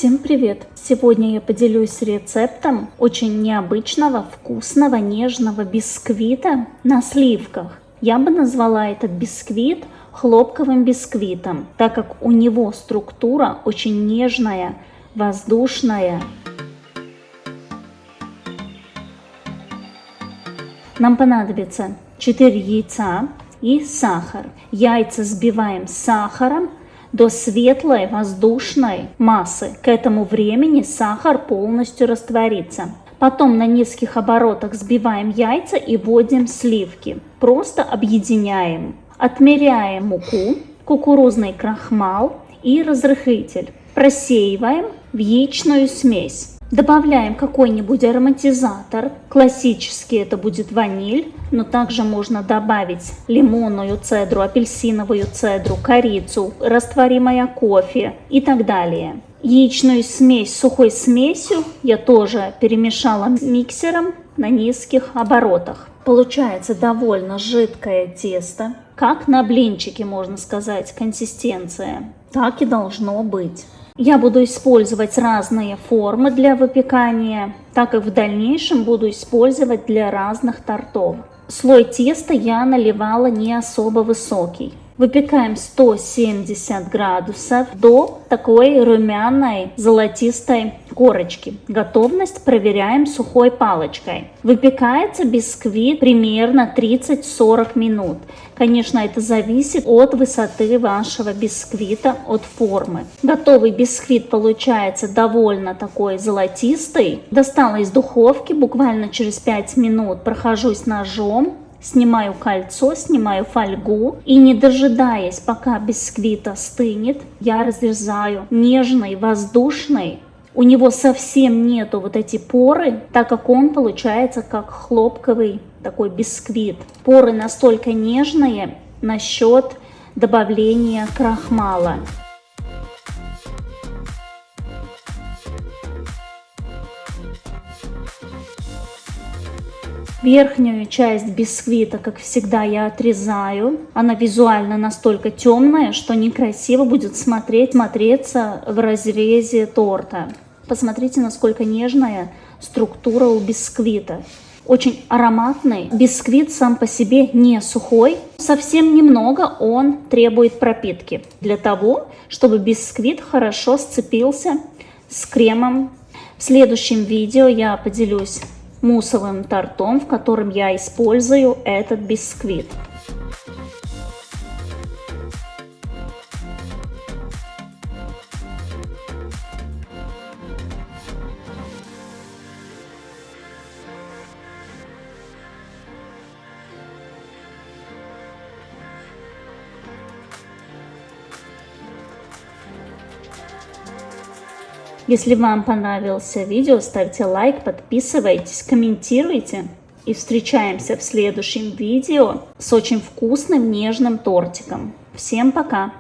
Всем привет! Сегодня я поделюсь рецептом очень необычного, вкусного, нежного бисквита на сливках. Я бы назвала этот бисквит хлопковым бисквитом, так как у него структура очень нежная, воздушная. Нам понадобится 4 яйца и сахар. Яйца взбиваем с сахаром до светлой воздушной массы. К этому времени сахар полностью растворится. Потом на низких оборотах взбиваем яйца и вводим сливки. Просто объединяем. Отмеряем муку, кукурузный крахмал и разрыхлитель. Просеиваем в яичную смесь. Добавляем какой-нибудь ароматизатор. Классический это будет ваниль, но также можно добавить лимонную цедру, апельсиновую цедру, корицу, растворимое кофе и так далее. Яичную смесь с сухой смесью я тоже перемешала миксером на низких оборотах. Получается довольно жидкое тесто, как на блинчике, можно сказать, консистенция. Так и должно быть. Я буду использовать разные формы для выпекания, так и в дальнейшем буду использовать для разных тортов. Слой теста я наливала не особо высокий. Выпекаем 170 градусов до такой румяной золотистой корочки. Готовность проверяем сухой палочкой. Выпекается бисквит примерно 30-40 минут. Конечно, это зависит от высоты вашего бисквита, от формы. Готовый бисквит получается довольно такой золотистый. Достала из духовки, буквально через 5 минут прохожусь ножом. Снимаю кольцо, снимаю фольгу и, не дожидаясь, пока бисквит остынет, я разрезаю нежный, воздушный. У него совсем нету вот эти поры, так как он получается как хлопковый такой бисквит. Поры настолько нежные насчет добавления крахмала. Верхнюю часть бисквита, как всегда, я отрезаю. Она визуально настолько темная, что некрасиво будет смотреться в разрезе торта. Посмотрите, насколько нежная структура у бисквита. Очень ароматный. Бисквит сам по себе не сухой. Совсем немного он требует пропитки для того, чтобы бисквит хорошо сцепился с кремом. В следующем видео я поделюсь муссовым тортом, в котором я использую этот бисквит. Если вам понравилось видео, ставьте лайк, подписывайтесь, комментируйте. И встречаемся в следующем видео с очень вкусным нежным тортиком. Всем пока!